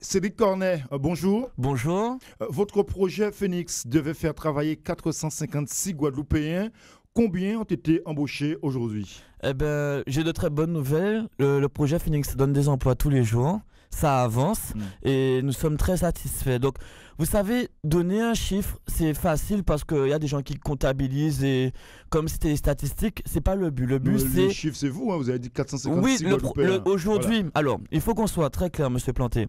Cédric Cornet, bonjour. Bonjour. Votre projet Phoenix devait faire travailler 456 Guadeloupéens. Combien ont été embauchés aujourd'hui? J'ai de très bonnes nouvelles. Le projet Phoenix donne des emplois tous les jours. Ça avance et nous sommes très satisfaits. Donc, vous savez, donner un chiffre, c'est facile parce qu'il y a des gens qui comptabilisent et comme c'était statistiques, c'est pas le but. Le but, c'est... Les chiffres, c'est vous, hein, vous avez dit 456 Oui, Guadeloupéens. aujourd'hui, Voilà. alors, il faut qu'on soit très clair, monsieur Planté.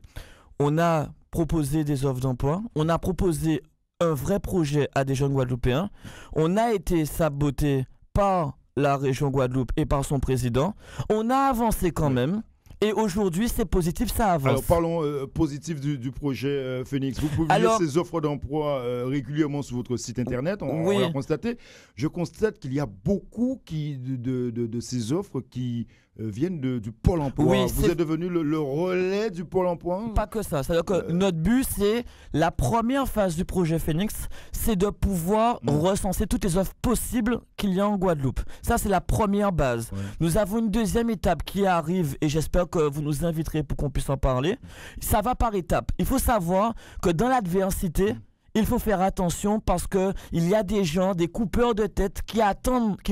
On a proposé des offres d'emploi, on a proposé un vrai projet à des jeunes Guadeloupéens. On a été saboté par la région Guadeloupe et par son président. On a avancé quand même. Et aujourd'hui, c'est positif, ça avance. Alors, parlons positif du projet Phoenix. Vous publiez ces offres d'emploi régulièrement sur votre site internet, on l'a constaté. Je constate qu'il y a beaucoup de ces offres qui viennent du Pôle emploi. Oui, vous êtes devenu le relais du Pôle emploi? Pas que ça. C'est-à-dire que notre but, c'est la première phase du projet Phoenix, c'est de pouvoir recenser toutes les offres possibles qu'il y a en Guadeloupe. Ça, c'est la première base. Ouais. Nous avons une deuxième étape qui arrive et j'espère que vous nous inviterez pour qu'on puisse en parler. Ça va par étapes. Il faut savoir que dans l'adversité, il faut faire attention parce qu'il y a des gens, des coupeurs de tête qui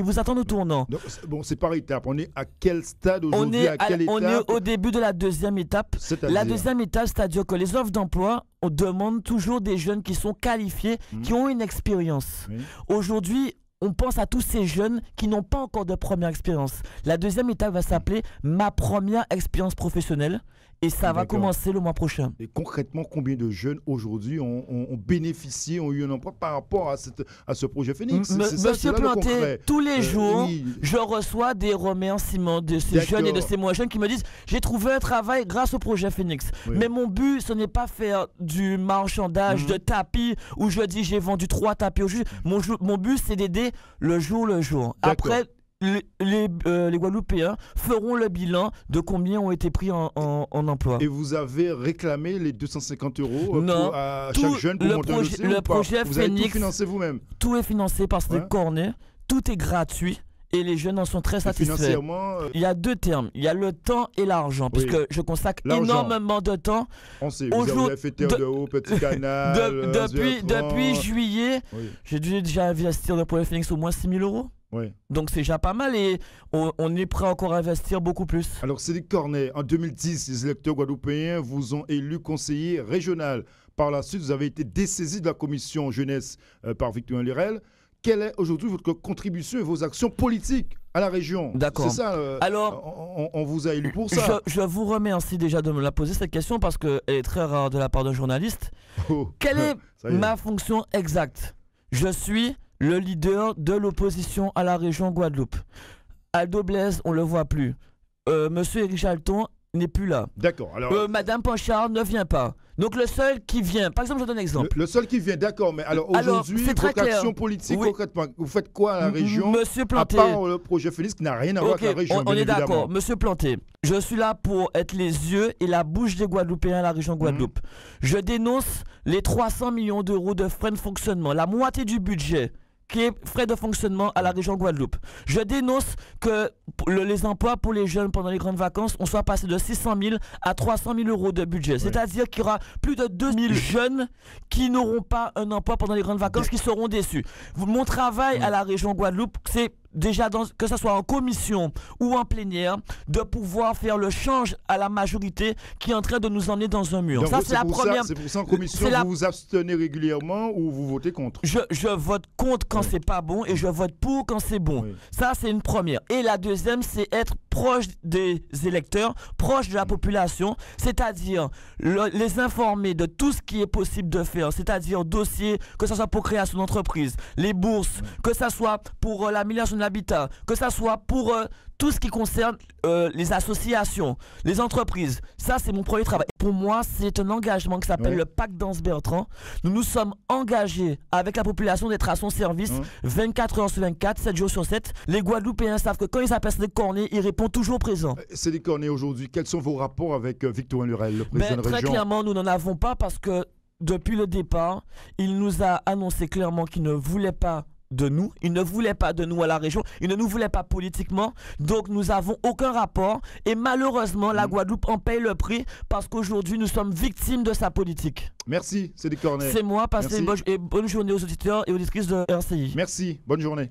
vous attendent au tournant. Donc, bon, c'est par étapes. On est à quel stade aujourd'hui? On est au début de la deuxième étape. La deuxième étape, c'est-à-dire que les offres d'emploi, on demande toujours des jeunes qui sont qualifiés, qui ont une expérience. Aujourd'hui, on pense à tous ces jeunes qui n'ont pas encore de première expérience. La deuxième étape va s'appeler « Ma première expérience professionnelle ». Et ça va commencer le mois prochain. Et concrètement, combien de jeunes aujourd'hui ont bénéficié, ont eu un emploi par rapport à ce projet Phoenix? Monsieur Planté, tous les jours, je reçois des remerciements de ces jeunes et de ces moins jeunes qui me disent « J'ai trouvé un travail grâce au projet Phoenix ». Mais mon but, ce n'est pas faire du marchandage de tapis où je dis « J'ai vendu 3 tapis aujourd'hui ». Mon but, c'est d'aider le jour le jour. Après, les Guadeloupéens feront le bilan de combien ont été pris en emploi. Et vous avez réclamé les 250 € à chaque jeune pour monter un dossier? Le projet vous Phoenix, avez tout financé vous-même? Tout est financé par Cédric Cornet. Tout est gratuit. Et les jeunes en sont très satisfaits. Financièrement, il y a deux termes. Il y a le temps et l'argent. Puisque je consacre énormément de temps. On sait, vous avez fait Terre de Haut, Petit Canal. Depuis juillet, j'ai dû déjà investir dans le projet Phoenix au moins 6 000 €. Oui. Donc c'est déjà pas mal et on est prêt encore à investir beaucoup plus. Alors Cédric Cornet, en 2010, les électeurs guadeloupéens vous ont élu conseiller régional. Par la suite, vous avez été dessaisi de la commission jeunesse par Victorien Lirel. Quelle est aujourd'hui votre contribution et vos actions politiques à la région? D'accord. C'est ça, alors, on vous a élu pour ça. Je vous remercie déjà de me la poser cette question parce qu'elle est très rare de la part d'un journaliste. Quelle est ma fonction exacte? Je suis le leader de l'opposition à la région Guadeloupe. Aldo Blaise, on ne le voit plus. Monsieur Éric Jalton n'est plus là. D'accord. Alors... Madame Panchard ne vient pas. Donc le seul qui vient, par exemple, je donne un exemple. Le seul qui vient, d'accord, mais alors aujourd'hui, votre action politique, concrètement, vous faites quoi à la région? Monsieur Planté, à part le projet Phoenix qui n'a rien à voir avec la région, on est d'accord. Monsieur Planté, je suis là pour être les yeux et la bouche des Guadeloupéens à la région Guadeloupe. Je dénonce les 300 millions d'euros de frais de fonctionnement, la moitié du budget qui est frais de fonctionnement à la région Guadeloupe. Je dénonce que les emplois pour les jeunes pendant les grandes vacances, on soit passé de 600 000 à 300 000 € de budget. C'est-à-dire qu'il y aura plus de 2000 jeunes qui n'auront pas un emploi pendant les grandes vacances, qui seront déçus. Mon travail à la région Guadeloupe, c'est déjà, que ce soit en commission ou en plénière, de pouvoir faire le change à la majorité qui est en train de nous emmener dans un mur. Donc ça, c'est la première. C'est pour ça en commission, vous vous abstenez régulièrement ou vous votez contre? Je vote contre quand c'est pas bon et je vote pour quand c'est bon. Ça, c'est une première. Et la deuxième, c'est être proche des électeurs, proche de la population, c'est-à-dire les informer de tout ce qui est possible de faire, c'est-à-dire dossier, que ce soit pour création d'entreprise, les bourses, que ce soit pour l'amélioration de l'habitat, que ce soit pour tout ce qui concerne les associations, les entreprises. Ça, c'est mon premier travail. Pour moi, c'est un engagement qui s'appelle le Pacte d'Anse-Bertrand. Nous nous sommes engagés avec la population d'être à son service 24 heures sur 24, 7 jours sur 7. Les Guadeloupéens savent que quand ils appellent Cédric Cornet, il répond toujours présent. Cédric Cornet, aujourd'hui, quels sont vos rapports avec Victorien Lirel, le président de la région? Très clairement, nous n'en avons pas parce que depuis le départ, il nous a annoncé clairement qu'il ne voulait pas de nous, il ne voulait pas de nous à la région, il ne nous voulait pas politiquement, donc nous n'avons aucun rapport et malheureusement la Guadeloupe en paye le prix parce qu'aujourd'hui nous sommes victimes de sa politique. Merci, Cédric Cornet. C'est moi, passez une bonne journée aux auditeurs et auditrices de RCI. Merci, bonne journée.